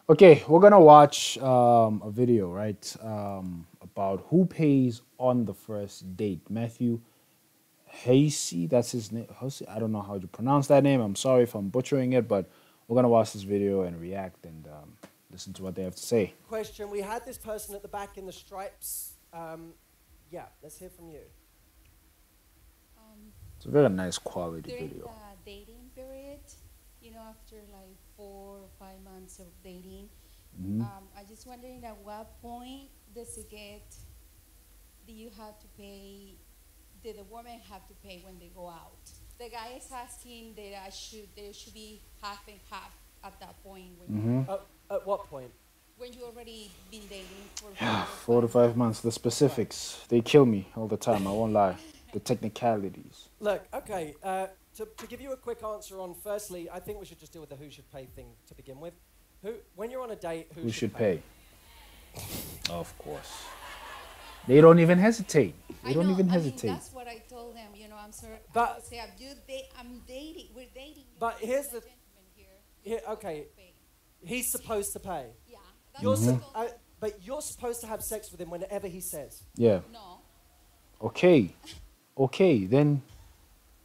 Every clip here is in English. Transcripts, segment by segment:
Okay, we're gonna watch a video, right? About who pays on the first date. Matthew Hasey, that's his name. I don't know how to pronounce that name. I'm sorry if I'm butchering it, but we're gonna watch this video and react and listen to what they have to say. Question. We had this person at the back in the stripes. Yeah, let's hear from you. It's a very nice quality During video. the dating period, after like 4 or 5 months of dating, I just wondering at what point do you have to pay, did the woman have to pay when they go out? The guy is asking that there should be half and half at that point At what point? when you already been dating for Yeah, 4 or 5 months. 4 to 5 months. The specifics, they kill me all the time. I won't lie. The technicalities. Look, okay. To give you a quick answer on, firstly, I think we should just deal with the who should pay thing to begin with. When you're on a date, Who should pay? Of course. They don't even hesitate. They don't even hesitate. That's what I told them. I'm sorry. But- I would say, I'm dating. We're dating. But here's the- gentleman here. Here, okay. Pay. He's supposed to pay. Yeah. That's You're what I sup- told them. but you're supposed to have sex with him whenever he says. Yeah. No. Okay. Okay. Then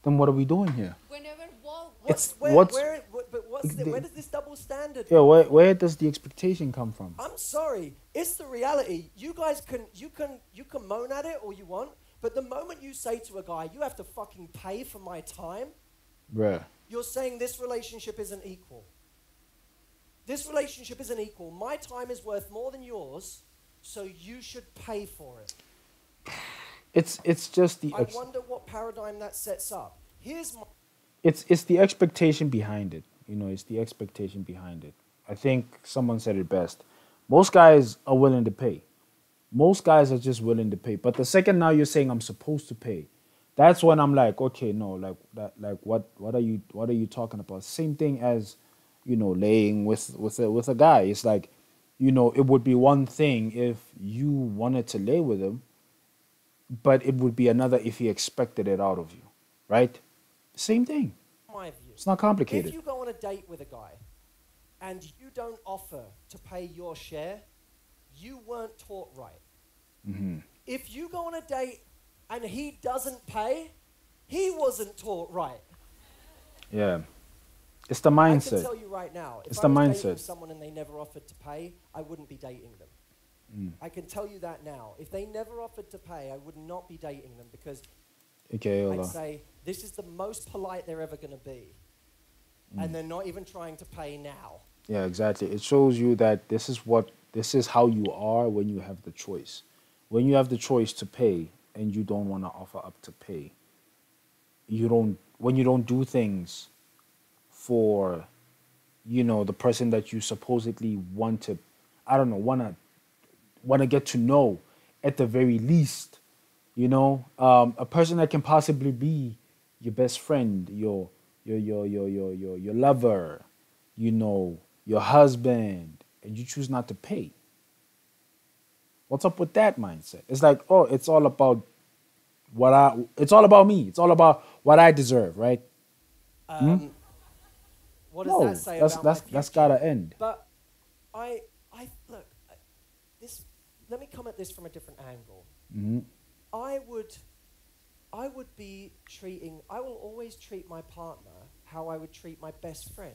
what are we doing here? Whenever, well, It's Where, what's where, but what's the, where does this double standard? yeah. Where does the expectation come from? I'm sorry, it's the reality. You guys you can moan at it all you want, but the moment you say to a guy, you have to fucking pay for my time, Bruh. you're saying this relationship isn't equal. This relationship isn't equal. My time is worth more than yours, so you should pay for it. It's just the I wonder what paradigm that sets up. Here's my it's the expectation behind it. It's the expectation behind it. I think someone said it best. Most guys are willing to pay. Most guys are just willing to pay. But the second now you're saying I'm supposed to pay, that's when I'm like, okay, no, like that, like what are you talking about? Same thing as, laying with a guy. It's like, it would be one thing if you wanted to lay with him, but it would be another if he expected it out of you, right? Same thing. my view. It's not If complicated. you go on a date with a guy and you don't offer to pay your share, you weren't taught right. If you go on a date and he doesn't pay, he wasn't taught right. Yeah. It's the I can mindset. tell you right now, if It's I the was dating mindset. someone and they never offered to pay, I wouldn't be dating them. I can tell you that now. If they never offered to pay, I would not be dating them because Okay, hold I'd on. say this is the most polite they're ever going to be. And they're not even trying to pay now. Yeah, exactly. It shows you that this is how you are when you have the choice. When you have the choice to pay and you don't want to offer up to pay. When you don't do things for the person that you supposedly want to, I don't know, want to get to know at the very least. A person that can possibly be your best friend, your lover, your husband, and you choose not to pay. What's up with that mindset? It's like, oh, it's all about it's all about me. It's all about what I deserve, right? What does No, that say about my that's future? gotta end. But look, this. Let me come at this from a different angle. I will always treat my partner how I would treat my best friend.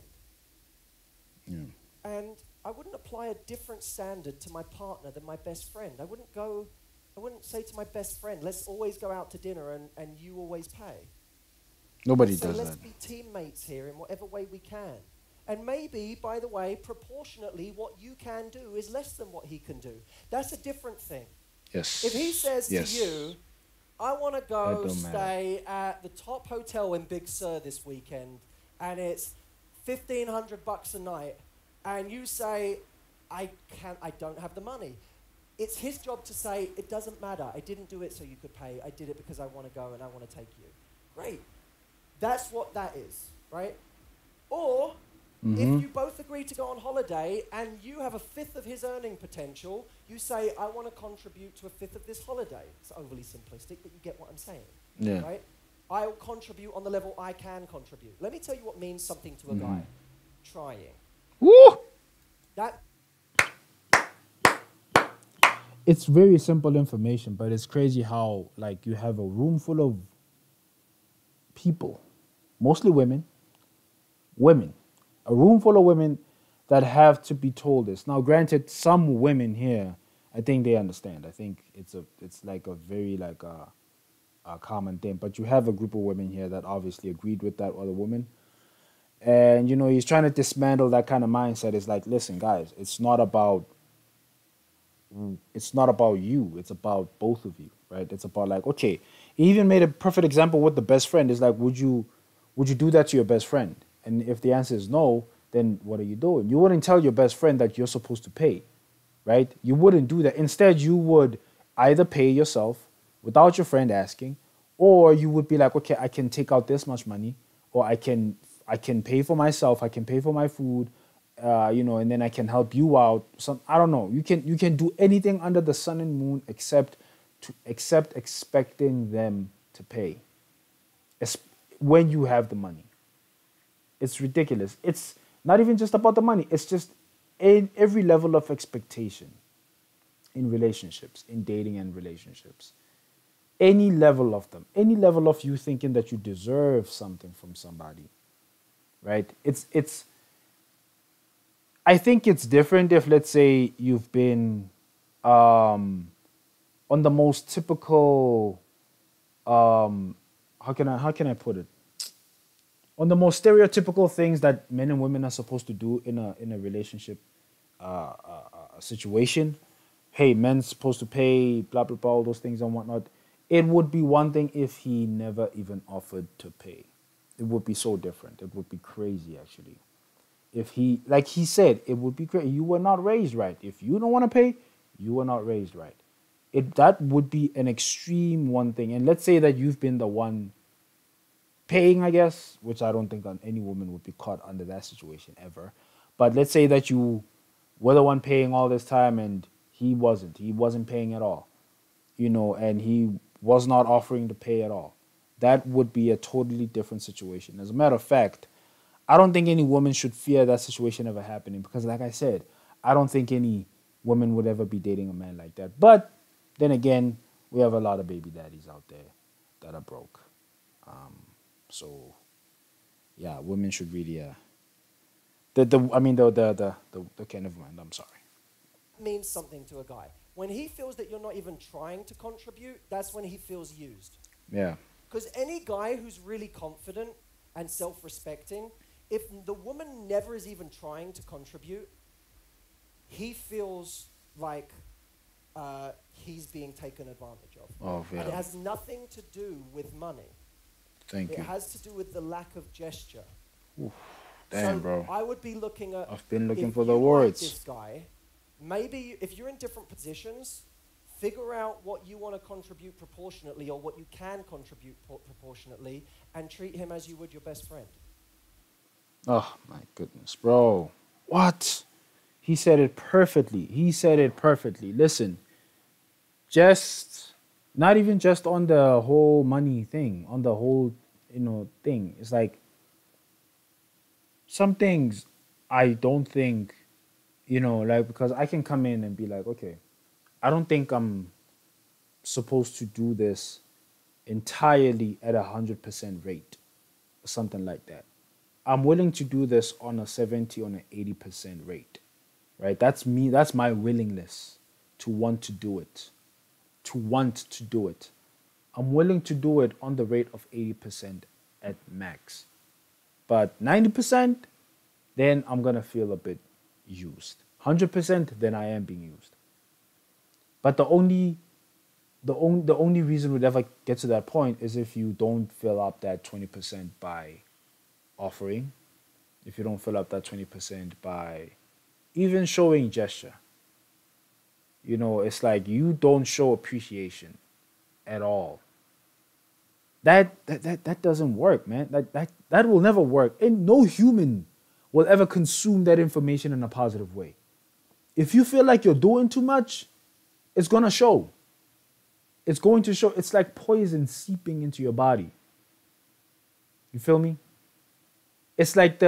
Yeah. And I wouldn't apply a different standard to my partner than my best friend. I wouldn't say to my best friend, let's always go out to dinner and you always pay. Nobody So does let's that. be teammates here in whatever way we can. And maybe, by the way, proportionately, what you can do is less than what he can do. That's a different thing. Yes. If he says Yes. to you, I want to That go don't matter. stay at the top hotel in Big Sur this weekend, and it's $1,500 a night, and you say, I don't have the money. It's his job to say, it doesn't matter. I didn't do it so you could pay. I did it because I want to go and I want to take you. Great. That's what that is, right? Or if you both agree to go on holiday and you have a fifth of his earning potential, you say, I want to contribute to a fifth of this holiday. It's overly simplistic, but you get what I'm saying, Yeah. right? I'll contribute on the level I can contribute. Let me tell you what means something to a guy. Trying. Woo! That it's very simple information, but it's crazy how like you have a room full of people, mostly women, a room full of women that have to be told this. Now, granted, some women here, I think they understand. I think it's like a very like a common thing. But you have a group of women here that obviously agreed with that other woman, and you know he's trying to dismantle that kind of mindset. It's like, listen, guys, it's not about you. It's about both of you, right? It's about like, okay, he even made a perfect example with the best friend. It's like, would you do that to your best friend? And if the answer is no, then what are you doing? You wouldn't tell your best friend that you're supposed to pay, right? You wouldn't do that. Instead, you would either pay yourself without your friend asking, or you would be like, okay, I can take out this much money, or I can pay for myself, I can pay for my food, you know, and then I can help you out. Some I don't know. You can do anything under the sun and moon except expecting them to pay. When you have the money, it's ridiculous. It's not even just about the money. It's just in every level of expectation in relationships, in dating and relationships. Any level of them, any level of you thinking that you deserve something from somebody, right? I think it's different if, let's say, you've been on the most typical, how can I put it? On the most stereotypical things that men and women are supposed to do in a relationship situation. Hey, men's supposed to pay, blah blah blah, all those things and whatnot. It would be one thing if he never even offered to pay. It would be so different. It would be crazy, actually. If he, like he said, it would be great. You were not raised right. If you don't want to pay, you were not raised right. That would be an extreme one thing. And let's say that you've been the one paying, I guess, which I don't think any woman would be caught under that situation ever. But let's say that you were the one paying all this time and he wasn't. He wasn't paying at all, you know, and he was not offering to pay at all. That would be a totally different situation. As a matter of fact, I don't think any woman should fear that situation ever happening because, like I said, I don't think any woman would ever be dating a man like that. But then again, we have a lot of baby daddies out there that are broke. So, yeah, women should really, okay, never mind, I'm sorry. Means something to a guy. When he feels that you're not even trying to contribute, that's when he feels used. Yeah. Because any guy who's really confident and self-respecting, if the woman never is even trying to contribute, he feels like he's being taken advantage of. Oh, yeah. And it has nothing to do with money. Thank you. It has to do with the lack of gesture. Oof, damn, so bro. I would be looking at... I've been looking if for the you words. like this guy, maybe if you're in different positions, figure out what you want to contribute proportionately or what you can contribute proportionately and treat him as you would your best friend. Oh, my goodness, bro. What? He said it perfectly. Listen, just, not even just on the whole money thing, on the whole, thing. It's like, some things I don't think, because I can come in and be like, okay, I don't think I'm supposed to do this entirely at 100% rate or something like that. I'm willing to do this on a 70, on an 80% rate, right? That's me. That's my willingness to want to do it. I'm willing to do it on the rate of 80% at max. But 90%, then I'm going to feel a bit used. 100%, then I am being used. But the only reason we'd ever get to that point is if you don't fill up that 20% by offering, if you don't fill up that 20% by even showing gesture. It's like you don't show appreciation at all. That doesn't work, man. That will never work. And no human will ever consume that information in a positive way. If you feel like you're doing too much, it's going to show. It's going to show. It's like poison seeping into your body. You feel me? It's like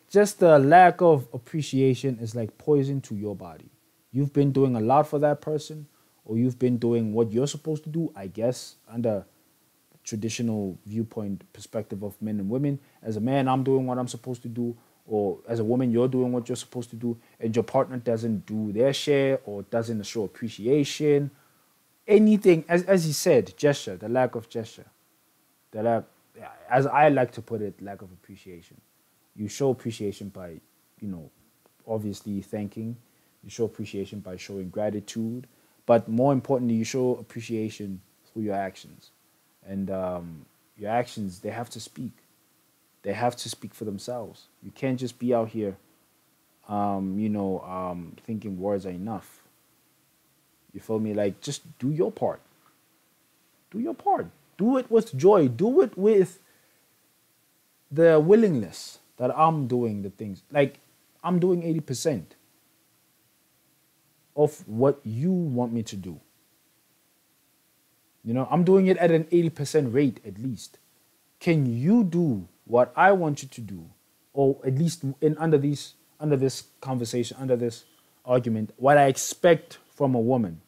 just the lack of appreciation is like poison to your body. You've been doing a lot for that person, or you've been doing what you're supposed to do, I guess, under traditional viewpoint perspective of men and women. As a man, I'm doing what I'm supposed to do, or as a woman, you're doing what you're supposed to do, and your partner doesn't do their share or doesn't show appreciation. Anything, as he said, gesture, the lack of gesture, the lack, as I like to put it, lack of appreciation. You show appreciation by, obviously thanking. You show appreciation by showing gratitude, but more importantly, you show appreciation through your actions. And your actions, they have to speak. They have to speak for themselves. You can't just be out here, thinking words are enough. You feel me? Like, just do your part. Do your part. Do it with joy. Do it with the willingness that I'm doing the things. Like, I'm doing 80% of what you want me to do. I'm doing it at an 80% rate at least. Can you do what I want you to do? Or at least under this conversation, under this argument, what I expect from a woman.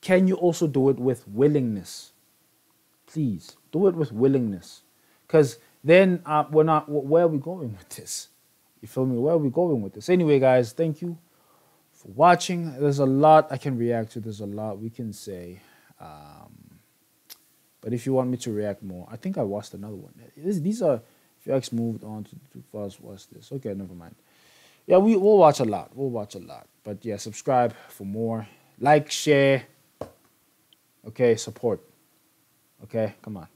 Can you also do it with willingness? Please, do it with willingness. Because then where are we going with this? You feel me? Where are we going with this? Anyway, guys, thank you for watching. There's a lot I can react to. There's a lot we can say. But if you want me to react more, I think I watched another one. These are, if you actually moved on to first watch this. Okay, never mind. Yeah, we'll watch a lot. We'll watch a lot. But yeah, subscribe for more. Like, share. Okay, support. Okay, come on.